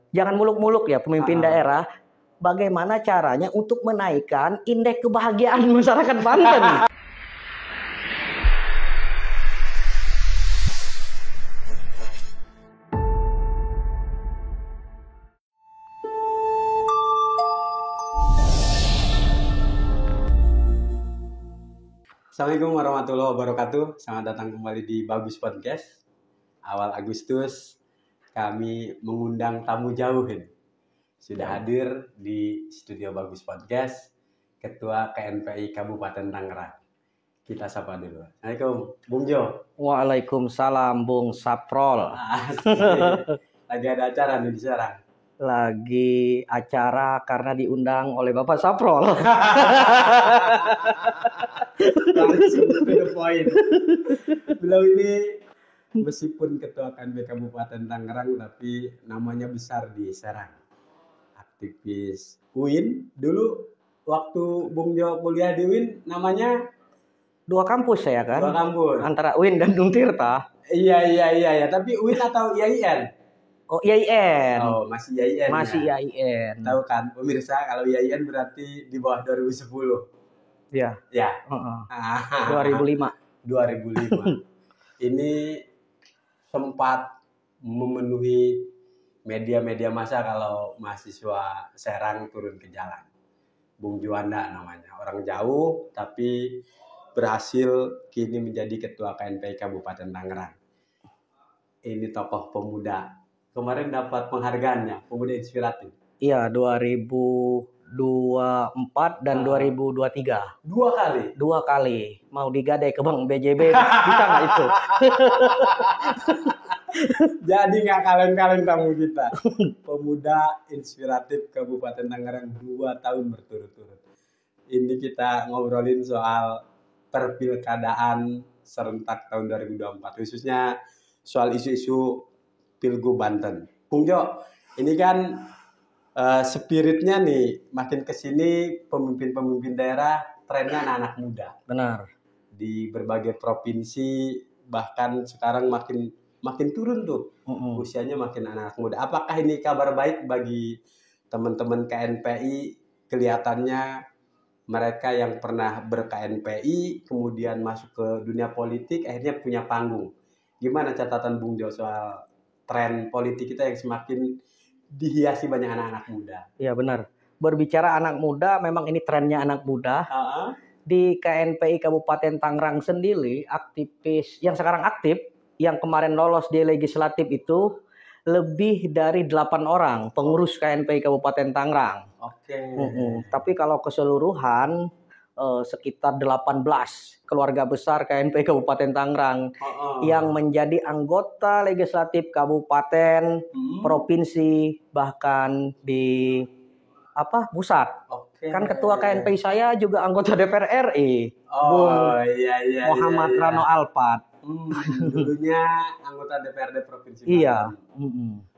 jangan muluk-muluk ya pemimpin daerah. Bagaimana caranya untuk menaikkan indeks kebahagiaan masyarakat Banten? Assalamualaikum warahmatullahi wabarakatuh. Selamat datang kembali di Bagus Podcast. Awal Agustus kami mengundang tamu jauh ini. Sudah hadir di studio Bagus Podcast Ketua KNPI Kabupaten Tangerang. Kita sapa dulu. Assalamualaikum, Bung Jo. Waalaikumsalam, Bung Saprol. Lagi ada acara nih di Serang. Lagi acara karena diundang oleh Bapak Saprol. Langsung to the point. Beliau ini meskipun Ketua KNPI Kabupaten Tangerang tapi namanya besar di Serang. Aktivis UIN. Dulu waktu Bung Jo kuliah di UIN namanya Dua kampus saya kan? Dua kampus. Antara UIN dan Untirta. Iya. Tapi UIN atau IAIN? Oh, IAIN. Oh, masih IAIN. Masih ya? IAIN. Tahu kan pemirsa kalau IAIN berarti di bawah 2010. Ya. Ya. 2005. 2005. Ini sempat memenuhi media-media massa kalau mahasiswa Serang turun ke jalan. Bung Juanda namanya, orang jauh tapi berhasil kini menjadi Ketua KNPI Kabupaten Tangerang. Ini tokoh pemuda. Kemarin dapat penghargaannya, pemuda inspiratif. Iya, 2024 dan 2023. Dua kali? Dua kali. Mau digadai ke Bank BJB, bisa nggak itu? Jadi nggak kaleng-kaleng tamu kita. Pemuda inspiratif Kabupaten Tangerang 2 tahun berturut-turut. Ini kita ngobrolin soal perpilkadaan serentak tahun 2024. Khususnya soal isu-isu Pilgub Banten. Bung Jo, ini kan spiritnya nih makin kesini pemimpin-pemimpin daerah trennya anak-anak muda. Benar. Di berbagai provinsi bahkan sekarang makin turun tuh. Usianya makin anak-anak muda. Apakah ini kabar baik bagi teman-teman KNPI? Kelihatannya mereka yang pernah ber-KNPI kemudian masuk ke dunia politik akhirnya punya panggung. Gimana catatan Bung Jo soal tren politik kita yang semakin dihiasi banyak anak-anak muda? Iya benar. Berbicara anak muda, memang ini trennya anak muda. Di KNPI Kabupaten Tangerang sendiri, aktivis yang sekarang aktif, yang kemarin lolos di legislatif itu lebih dari 8 orang pengurus KNPI Kabupaten Tangerang. Oke. Tapi kalau keseluruhan sekitar 18 keluarga besar KNPI Kabupaten Tangerang yang menjadi anggota legislatif kabupaten, provinsi, bahkan di pusat. Kan ketua KNPI saya juga anggota DPR RI. Iya. Muhammad Rano Alpat. Dulunya anggota DPRD provinsi. Iya.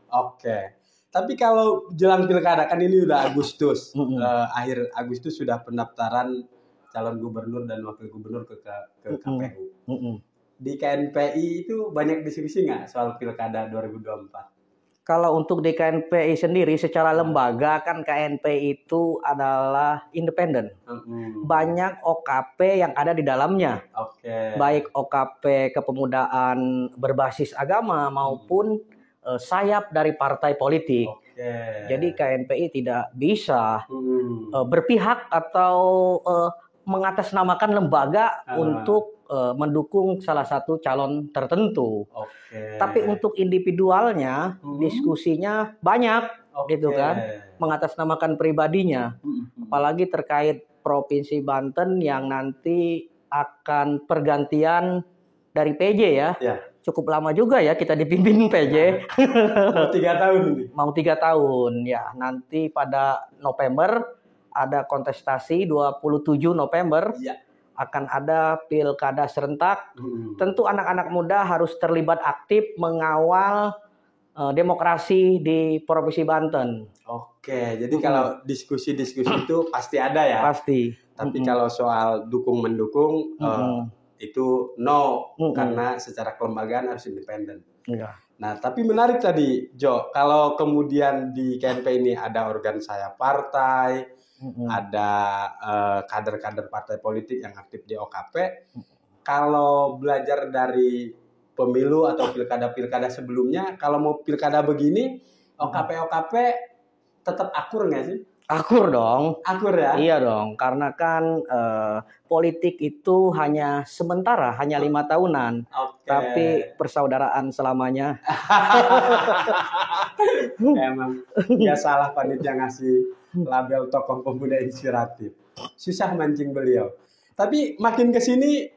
Oke. Tapi kalau jelang pilkada kan ini udah Agustus, akhir Agustus sudah pendaftaran calon gubernur dan wakil gubernur ke KPU. Di KNPI itu banyak diskusi nggak soal pilkada 2024? Kalau untuk di KNPI sendiri secara lembaga kan KNPI itu adalah independen. Banyak OKP yang ada di dalamnya. Baik OKP kepemudaan berbasis agama maupun sayap dari partai politik. Jadi KNPI tidak bisa berpihak atau mengatasnamakan lembaga untuk mendukung salah satu calon tertentu. Tapi untuk individualnya diskusinya banyak, gitu kan, mengatasnamakan pribadinya. Apalagi terkait Provinsi Banten yang nanti akan pergantian dari PJ ya. Cukup lama juga ya kita dipimpin PJ. Mau 3 tahun ini. Mau 3 tahun ya. Nanti pada November ada kontestasi 27 November. Akan ada pilkada serentak. Tentu anak-anak muda harus terlibat aktif mengawal demokrasi di Provinsi Banten. Jadi kalau diskusi-diskusi itu pasti ada ya. Pasti. Tapi kalau soal dukung-mendukung itu no, karena secara kelembagaan harus independen. Ya. Nah, tapi menarik tadi, Jo, kalau kemudian di KNP ini ada organ saya partai, ada kader-kader partai politik yang aktif di OKP. Kalau belajar dari pemilu atau pilkada-pilkada sebelumnya, kalau mau pilkada begini, OKP tetap akur nggak sih? Akur dong. Akur ya? Iya dong, karena kan politik itu hanya sementara, hanya 5 tahunan. Tapi persaudaraan selamanya. Emang nggak salah panitia ngasih label tokoh pemuda inspiratif. Susah mancing beliau. Tapi makin kesini,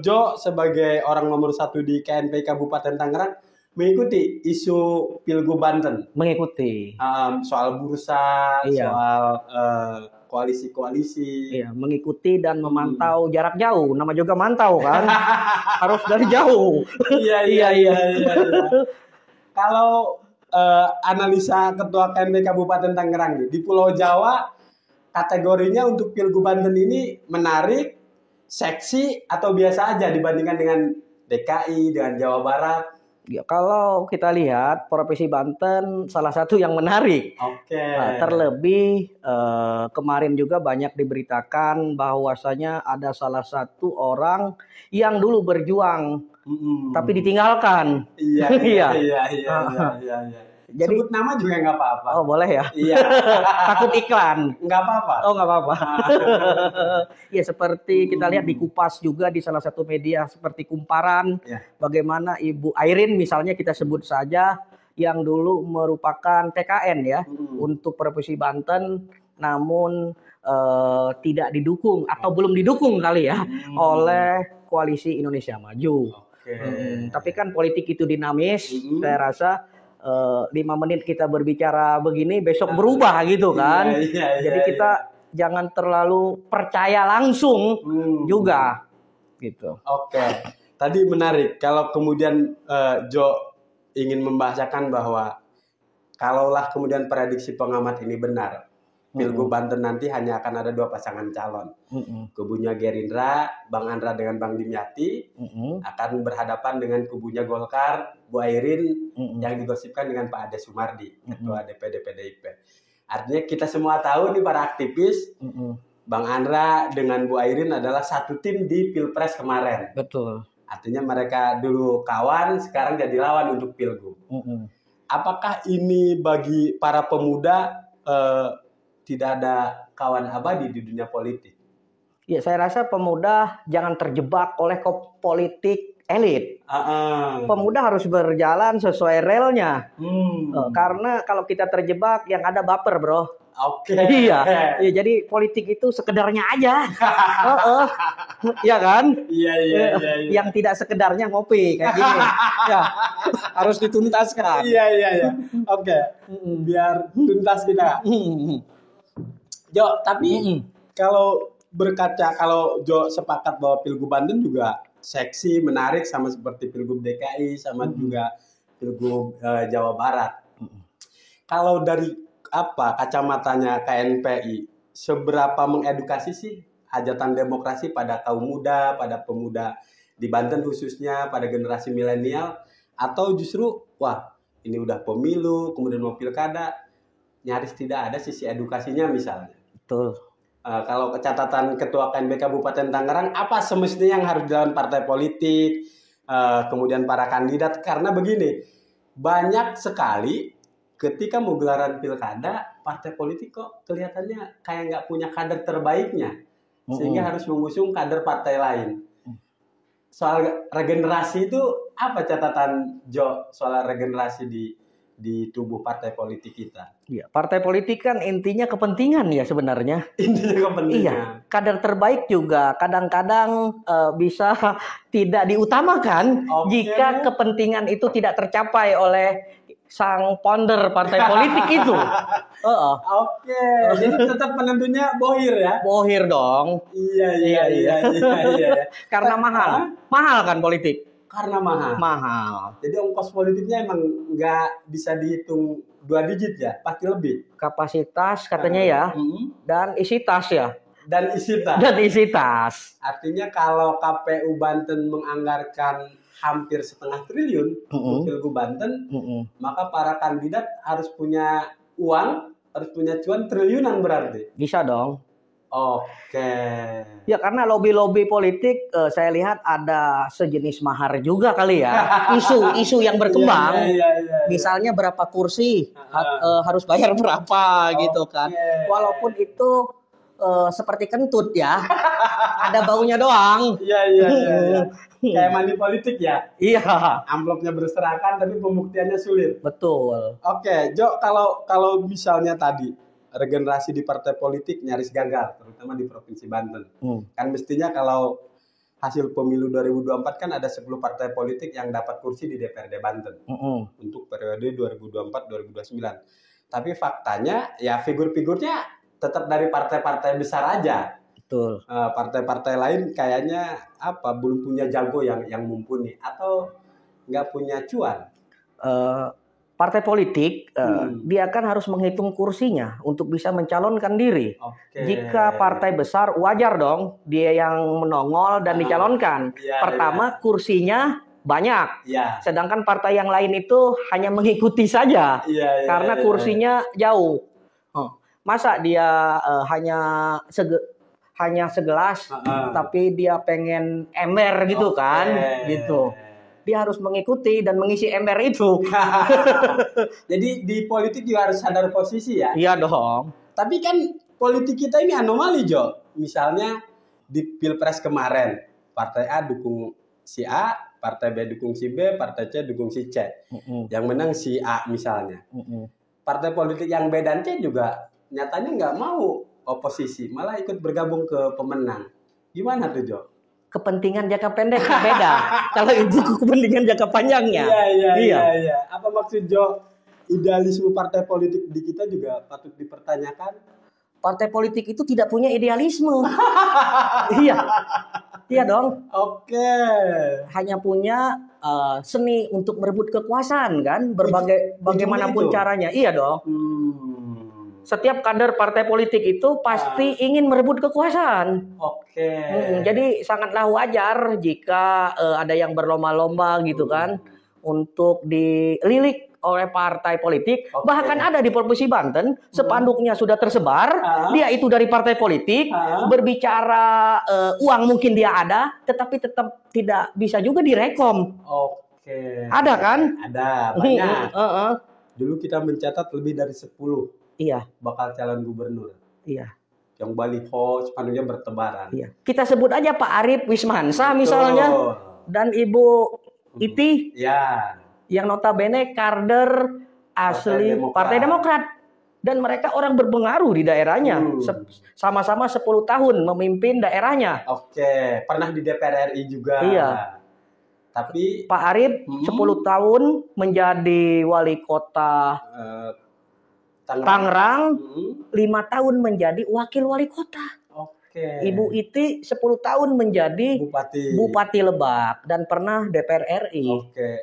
Jo sebagai orang nomor 1 di KNP Kabupaten Tangerang, mengikuti isu Pilgub Banten. Mengikuti. Soal bursa, soal koalisi-koalisi. Iya, mengikuti dan memantau jarak jauh. Nama juga mantau kan. Harus dari jauh. Iya. Kalau analisa Ketua KNP Kabupaten Tangerang di Pulau Jawa, kategorinya untuk Pilgub Banten ini menarik, seksi, atau biasa aja dibandingkan dengan DKI, dengan Jawa Barat? Ya, kalau kita lihat Provinsi Banten salah satu yang menarik. Terlebih kemarin juga banyak diberitakan bahwasanya ada salah satu orang yang dulu berjuang tapi ditinggalkan. Iya. Jadi, sebut nama juga nggak apa-apa. Oh, boleh ya? Iya. Takut iklan. Nggak apa-apa. Oh, nggak apa-apa. Ya, seperti kita lihat di Kupas juga, di salah satu media seperti Kumparan. Bagaimana Ibu Airin misalnya kita sebut saja, yang dulu merupakan TKN ya, untuk Provinsi Banten, namun tidak didukung atau belum didukung kali ya oleh Koalisi Indonesia Maju. Tapi kan politik itu dinamis, saya rasa 5 menit kita berbicara begini, besok berubah gitu kan. Jadi kita jangan terlalu percaya langsung juga gitu. Tadi menarik kalau kemudian Jo ingin membahasakan bahwa kalaulah kemudian prediksi pengamat ini benar, Pilgub Banten nanti hanya akan ada 2 pasangan calon. Kubunya Gerindra, Bang Andra dengan Bang Dimyati, akan berhadapan dengan kubunya Golkar, Bu Airin, yang digosipkan dengan Pak Ade Sumardi, Ketua DPD PDIP. Artinya kita semua tahu nih para aktivis, Bang Andra dengan Bu Airin adalah satu tim di Pilpres kemarin. Betul. Artinya mereka dulu kawan, sekarang jadi lawan untuk Pilgub. Apakah ini bagi para pemuda tidak ada kawan abadi di dunia politik? Ya, saya rasa pemuda jangan terjebak oleh politik elit. Pemuda harus berjalan sesuai relnya. Karena kalau kita terjebak, yang ada baper, bro. Iya, jadi politik itu sekedarnya aja. Iya kan? Iya. Yang tidak sekedarnya ngopi kayak gini. Ya, harus dituntaskan. Iya. Biar tuntas kita. Jo, tapi kalau berkaca, kalau Jo sepakat bahwa Pilgub Banten juga seksi, menarik, sama seperti Pilgub DKI, sama juga Pilgub Jawa Barat. Kalau dari kacamatanya KNPI, seberapa mengedukasi sih hajatan demokrasi pada kaum muda, pada pemuda di Banten khususnya, pada generasi milenial, atau justru ini udah pemilu, kemudian mau pilkada, nyaris tidak ada sisi edukasinya misalnya? Betul. Kalau catatan Ketua KNP Kabupaten Tangerang, apa semestinya yang harus dilakukan partai politik, kemudian para kandidat? Karena begini, banyak sekali ketika mau gelaran pilkada, partai politik kok kelihatannya kayak nggak punya kader terbaiknya, sehingga harus mengusung kader partai lain. Soal regenerasi itu apa catatan Jo soal regenerasi di tubuh partai politik kita? Iya, partai politik kan intinya kepentingan ya sebenarnya. Intinya kepentingan. Iya, kader terbaik juga kadang-kadang bisa tidak diutamakan jika kepentingan itu tidak tercapai oleh sang founder partai politik itu. Jadi tetap penentunya bohir ya? Bohir dong. Iya. Karena mahal kan politik. Karena mahal. Jadi ongkos politiknya emang nggak bisa dihitung 2 digit ya, pasti lebih. Kapasitas katanya ya, dan isi tas ya. Dan isi tas. Dan isi tas. Artinya kalau KPU Banten menganggarkan hampir 0,5 triliun untuk Pilgub Banten, maka para kandidat harus punya uang, harus punya cuan triliunan berarti. Bisa dong. Oke. Ya karena lobby-lobby politik saya lihat ada sejenis mahar juga kali ya. Isu-isu yang berkembang. Iya. Misalnya berapa kursi harus bayar berapa gitu kan. Walaupun itu seperti kentut ya. Ada baunya doang. Iya. Kayak money politik ya. Iya. Amplopnya berserakan tapi pembuktiannya sulit. Betul. Oke, Jo, kalau misalnya tadi regenerasi di partai politik nyaris gagal, terutama di Provinsi Banten. Kan mestinya kalau hasil pemilu 2024 kan ada 10 partai politik yang dapat kursi di DPRD Banten untuk periode 2024-2029. Tapi faktanya ya figur-figurnya tetap dari partai-partai besar aja. Betul. Partai-partai lain kayaknya belum punya jago yang mumpuni atau nggak punya cuan. Partai politik dia kan harus menghitung kursinya untuk bisa mencalonkan diri. Jika partai besar wajar dong dia yang menongol dan dicalonkan. Pertama kursinya banyak, sedangkan partai yang lain itu hanya mengikuti saja karena kursinya jauh. Masa dia hanya segelas tapi dia pengen ember gitu kan, gitu. Dia harus mengikuti dan mengisi ember itu. Jadi di politik juga harus sadar posisi ya? Iya dong. Tapi kan politik kita ini anomali, Jo. Misalnya di Pilpres kemarin, Partai A dukung si A, Partai B dukung si B, Partai C dukung si C. Yang menang si A misalnya. Partai politik yang B dan C juga nyatanya nggak mau oposisi, malah ikut bergabung ke pemenang. Gimana tuh, Jo? Kepentingan jangka pendek beda. Kalau itu kepentingan jangka panjangnya. Iya. Apa maksud Jo? Idealisme partai politik di kita juga patut dipertanyakan. Partai politik itu tidak punya idealisme. Iya dong. Oke. Hanya punya seni untuk merebut kekuasaan kan, bagaimanapun caranya. Iya dong. Setiap kader partai politik itu pasti ingin merebut kekuasaan. Jadi sangatlah wajar jika ada yang berlomba-lomba gitu kan untuk dililik oleh partai politik. Bahkan ada di Provinsi Banten spanduknya sudah tersebar. Dia itu dari partai politik, berbicara uang mungkin dia ada, tetapi tetap tidak bisa juga direkom. Ada kan? Ada banyak. Dulu kita mencatat lebih dari 10. Iya. Bakal calon gubernur. Iya. Yang baliho spanduknya bertebaran. Iya. Kita sebut aja Pak Arif Wismansa misalnya dan Ibu Iti. Iya. Yang notabene kader asli Partai Demokrat. Dan mereka orang berpengaruh di daerahnya. Sama-sama 10 tahun memimpin daerahnya. Pernah di DPR RI juga. Iya. Tapi Pak Arif 10 tahun menjadi wali kota Tangerang, 5 tahun menjadi wakil wali kota. Ibu Iti 10 tahun menjadi Bupati Lebak dan pernah DPR RI.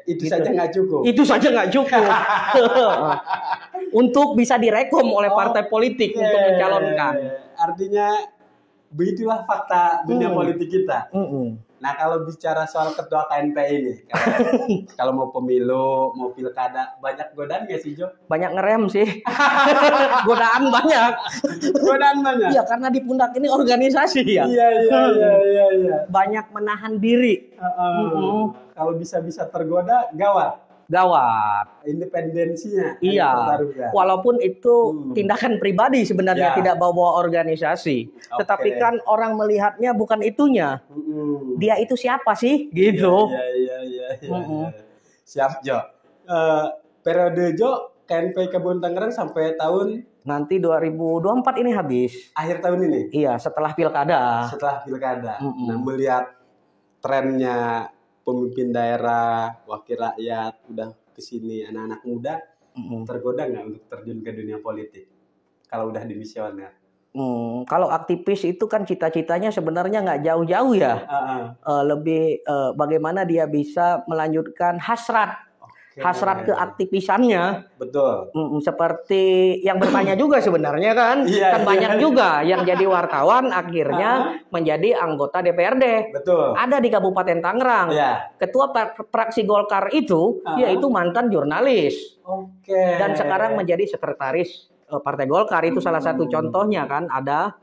Itu saja nggak cukup. Itu saja nggak cukup. Untuk bisa direkom oleh partai politik untuk mencalonkan. Artinya begitulah fakta dunia politik kita. Nah kalau bicara soal ketua KNPI ini, kalau mau pemilu, mau pilkada, banyak godaan nggak sih, Jo? Banyak ngerem sih. Godaan banyak. Iya, karena di pundak ini organisasi ya. Iya. Banyak menahan diri. Kalau bisa tergoda, gawat. Independensinya. Iya. Walaupun itu tindakan pribadi sebenarnya, tidak bawa organisasi. Tetapi kan orang melihatnya bukan itunya. Dia itu siapa sih? Gitu. Iya. Siap, Jo. Periode Jo KNPI Kabupaten Tangerang sampai tahun nanti 2024 ini habis. Akhir tahun ini? Iya, setelah pilkada. Nah, melihat trennya pemimpin daerah, wakil rakyat, udah kesini anak-anak muda, tergoda nggak untuk terjun ke dunia politik? Kalau udah dimisioner? Kalau aktivis itu kan cita-citanya sebenarnya nggak jauh-jauh ya. Lebih bagaimana dia bisa melanjutkan hasrat hasrat keaktivisannya. Betul. Seperti yang bertanya juga sebenarnya kan. Kan banyak juga yang jadi wartawan akhirnya menjadi anggota DPRD. Betul. Ada di Kabupaten Tangerang. Ketua fraksi Golkar itu yaitu mantan jurnalis. Dan sekarang menjadi sekretaris Partai Golkar, itu salah satu contohnya kan ada.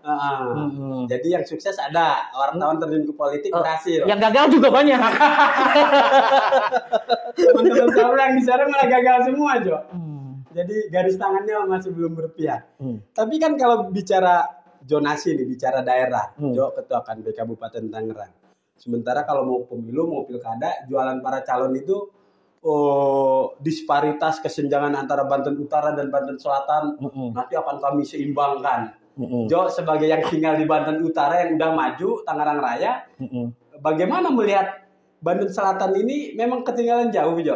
Jadi yang sukses ada, wartawan terjun ke politik berhasil. Yang gagal juga banyak. Teman-teman saya yang di sana malah gagal semua, Jo. Jadi garis tangannya masih belum berpihak. Tapi kan kalau bicara zonasi nih, bicara daerah, Jo Ketua KNP Kabupaten Tangerang. Sementara kalau mau pemilu, mau pilkada, jualan para calon itu disparitas kesenjangan antara Banten Utara dan Banten Selatan nanti akan kami seimbangkan. Jo sebagai yang tinggal di Banten Utara yang udah maju Tangerang Raya, bagaimana melihat Banten Selatan ini memang ketinggalan jauh, Jo?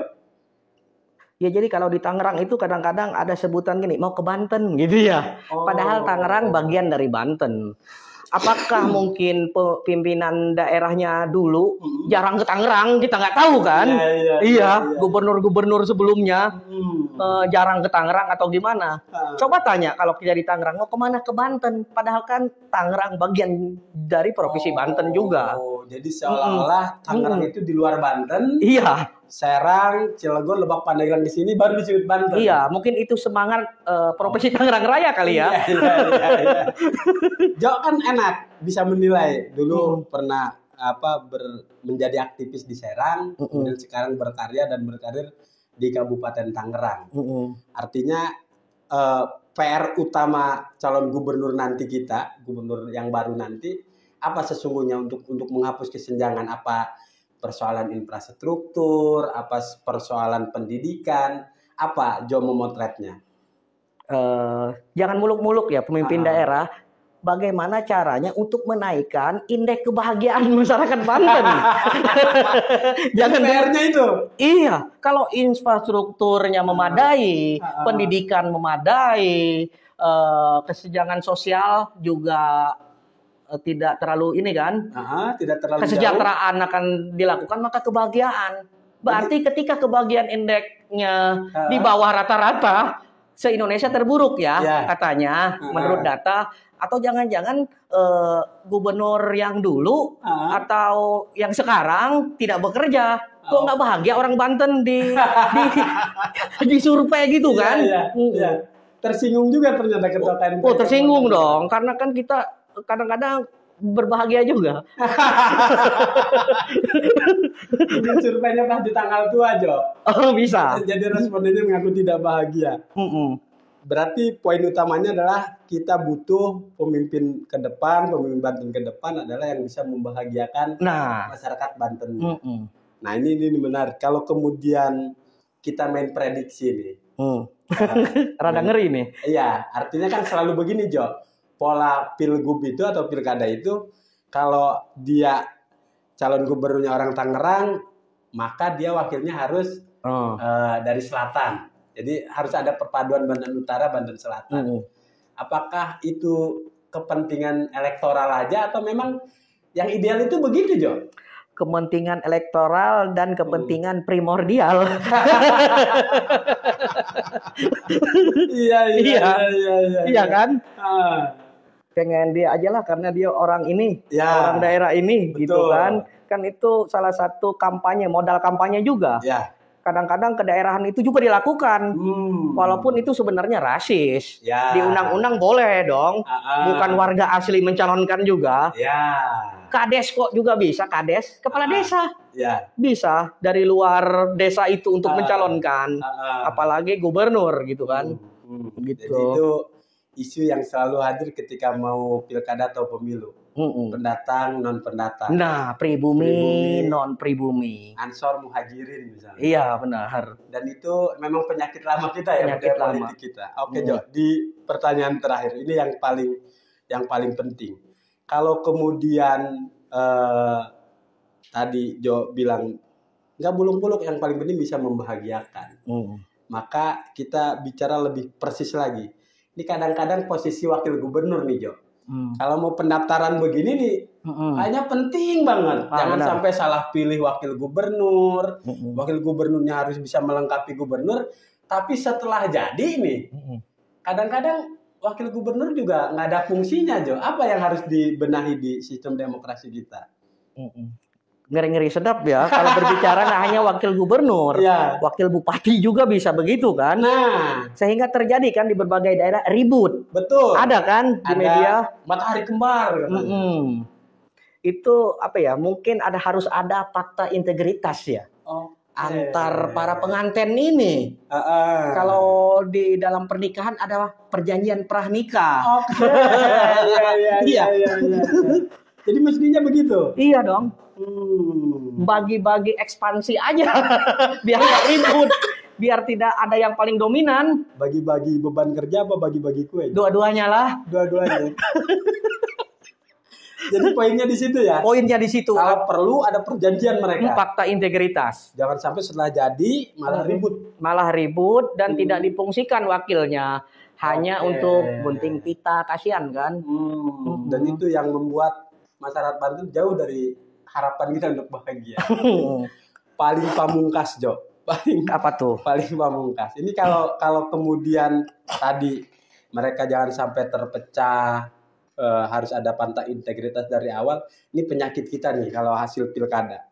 Ya jadi kalau di Tangerang itu kadang-kadang ada sebutan gini, mau ke Banten gitu ya. Padahal Tangerang bagian dari Banten. Apakah mungkin pimpinan daerahnya dulu jarang ke Tangerang, kita nggak tahu kan? Iya. Gubernur-gubernur sebelumnya jarang ke Tangerang atau gimana? Coba tanya kalau kita di Tangerang mau kemana, ke Banten? Padahal kan Tangerang bagian dari provinsi Banten juga. Jadi seolah-olah Tangerang itu di luar Banten. Iya. Serang, Cilegon, Lebak, Pandeglang di sini baru disebut Banten. Iya, mungkin itu semangat provinsi Tangerang Raya kali ya. Iya. Jo kan enak bisa menilai. Dulu pernah menjadi aktivis di Serang, kemudian sekarang berkarya dan berkarir di Kabupaten Tangerang. Artinya PR utama calon gubernur nanti kita, gubernur yang baru nanti, apa sesungguhnya untuk menghapus kesenjangan, apa persoalan infrastruktur, apa persoalan pendidikan, apa Jo memotretnya? Jangan muluk-muluk ya pemimpin daerah. Bagaimana caranya untuk menaikkan indeks kebahagiaan masyarakat Banten? Jangan PR-nya itu. Iya, kalau infrastrukturnya memadai, pendidikan memadai, kesenjangan sosial juga tidak terlalu ini kan, tidak terlalu kesejahteraan jauh akan dilakukan, maka kebahagiaan. Berarti ketika kebahagiaan indeksnya di bawah rata-rata, se-Indonesia terburuk ya katanya menurut data. Atau jangan-jangan gubernur yang dulu atau yang sekarang tidak bekerja. Kok nggak bahagia orang Banten di survei gitu kan? Iya. Tersinggung juga ternyata ketua KNP. Tersinggung dong, karena kan kita kadang-kadang berbahagia juga. Ini surveinya pas di tanggal tua, Jo. Oh, bisa. Jadi respondennya mengaku tidak bahagia. Berarti poin utamanya adalah kita butuh pemimpin ke depan, pemimpin Banten ke depan adalah yang bisa membahagiakan masyarakat Banten. Nah ini menarik. Kalau kemudian kita main prediksi nih. Rada ngeri nih. Iya, artinya kan selalu begini, Jo. Pola pilgub itu atau pilkada itu, kalau dia calon gubernurnya orang Tangerang, maka dia wakilnya harus dari selatan. Jadi harus ada perpaduan Banten Utara, Banten Selatan. Apakah itu kepentingan elektoral aja atau memang yang ideal itu begitu, Jo? Kepentingan elektoral dan kepentingan primordial. Iya kan? Pengen dia aja lah karena dia orang ini, orang daerah ini, betul. Gitu kan? Kan itu salah satu kampanye, modal kampanye juga. Kadang-kadang kedaerahan itu juga dilakukan, walaupun itu sebenarnya rasis. Di undang-undang boleh dong, bukan warga asli mencalonkan juga. Kades kok juga bisa, kades, kepala desa, bisa dari luar desa itu untuk mencalonkan, apalagi gubernur gitu kan. Gitu. Jadi itu isu yang selalu hadir ketika mau pilkada atau pemilu. Pendatang, non pendatang. Nah, pribumi, non pribumi. Ansor muhajirin misalnya. Iya, benar. Dan itu memang penyakit lama kita ya, penyakit lama politik kita. Oke, Jo, di pertanyaan terakhir ini yang paling penting. Kalau kemudian tadi Jo bilang nggak buluk-buluk, yang paling penting bisa membahagiakan. Maka kita bicara lebih persis lagi. Ini kadang-kadang posisi wakil gubernur nih, Jo. Kalau mau pendaftaran begini nih, kayaknya penting banget. Jangan sampai salah pilih wakil gubernur. Wakil gubernurnya harus bisa melengkapi gubernur. Tapi setelah jadi nih, kadang-kadang wakil gubernur juga nggak ada fungsinya, Jo. Apa yang harus dibenahi di sistem demokrasi kita? Ngeri-ngeri sedap ya kalau berbicara nggak hanya wakil gubernur, wakil bupati juga bisa begitu kan. Nah, sehingga terjadi kan di berbagai daerah ribut. Betul. Ada kan di media matahari kembar. Itu apa ya? Mungkin harus ada fakta integritas ya. Antar para pengantin ini. Kalau di dalam pernikahan ada perjanjian pranikah. Iya. Jadi mestinya begitu. Iya dong. Bagi-bagi ekspansi aja biar nggak ribut, biar tidak ada yang paling dominan. Bagi-bagi beban kerja apa bagi-bagi kue? Dua-duanya lah. Dua-duanya. Jadi poinnya di situ ya. Poinnya di situ. Kalau perlu ada perjanjian mereka. Fakta integritas. Jangan sampai setelah jadi malah ribut. Malah ribut dan tidak difungsikan wakilnya. Hanya untuk gunting pita, kasihan kan. Dan itu yang membuat masyarakat Banten jauh dari harapan kita untuk bahagia. Paling pamungkas, Jo. Apa tuh? Paling pamungkas. Ini kalau kemudian tadi mereka jangan sampai terpecah, harus ada fakta integritas dari awal. Ini penyakit kita nih kalau hasil pilkada.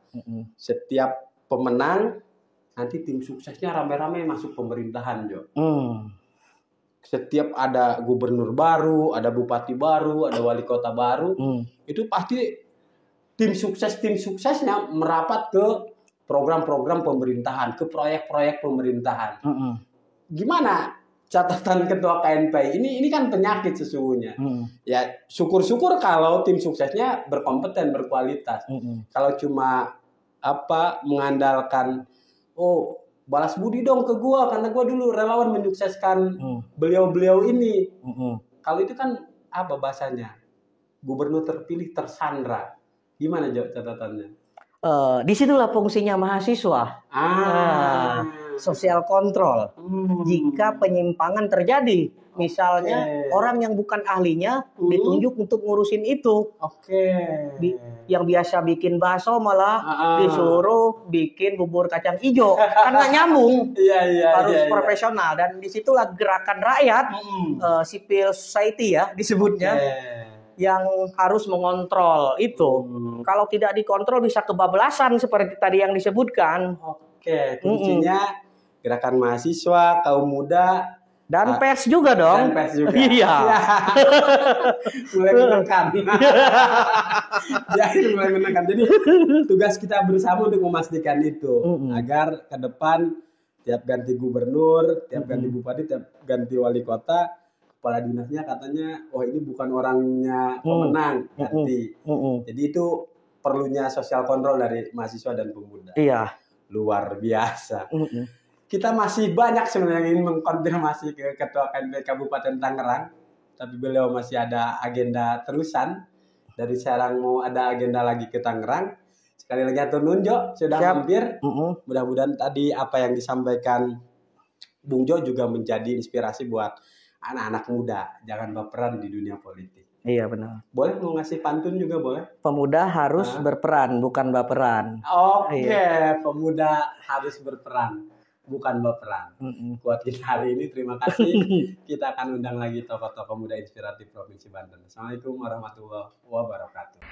Setiap pemenang nanti tim suksesnya rame-rame masuk pemerintahan, Jo. Setiap ada gubernur baru, ada bupati baru, ada wali kota baru, itu pasti tim suksesnya merapat ke program-program pemerintahan, ke proyek-proyek pemerintahan. Gimana catatan ketua KNPI ini kan penyakit sesungguhnya. Ya syukur-syukur kalau tim suksesnya berkompeten, berkualitas. Kalau cuma mengandalkan balas budi dong ke gua karena gua dulu relawan menyukseskan beliau-beliau ini. Kalau itu kan apa bahasanya? Gubernur terpilih tersandra. Gimana, Jo, catatannya? Disitulah fungsinya mahasiswa. Sosial kontrol. Jika penyimpangan terjadi, misalnya orang yang bukan ahlinya ditunjuk untuk ngurusin itu. Yang biasa bikin bakso malah disuruh bikin bubur kacang hijau. Kan nggak nyambung. Harus profesional. Dan disitulah gerakan rakyat, civil society ya disebutnya. Yang harus mengontrol itu. Kalau tidak dikontrol bisa kebablasan seperti tadi yang disebutkan. Kuncinya gerakan mahasiswa, kaum muda, dan pers juga dong. Dan pers juga. Iya. Mulai menekan. Mulai menekan. Jadi tugas kita bersama untuk memastikan itu agar ke depan tiap ganti gubernur, tiap ganti bupati, tiap ganti wali kota, kepala dinasnya katanya, ini bukan orangnya pemenang, ganti. Jadi itu perlunya sosial kontrol dari mahasiswa dan pemuda. Iya. Luar biasa. Kita masih banyak sebenarnya yang ingin mengkonfirmasi ke Ketua KNPI Kabupaten Tangerang, tapi beliau masih ada agenda terusan. Dari sekarang mau ada agenda lagi ke Tangerang. Sekali lagi atur nuhun, Jo, sudah hampir. Mudah-mudahan tadi apa yang disampaikan Bung Jo juga menjadi inspirasi buat anak-anak muda, jangan baperan di dunia politik. Iya benar. Boleh mau ngasih pantun juga boleh? Pemuda harus berperan, bukan baperan. Pemuda harus berperan, bukan baperan. Buat kita hari ini terima kasih. Kita akan undang lagi tokoh-tokoh muda inspiratif Provinsi Banten. Assalamualaikum warahmatullahi wabarakatuh.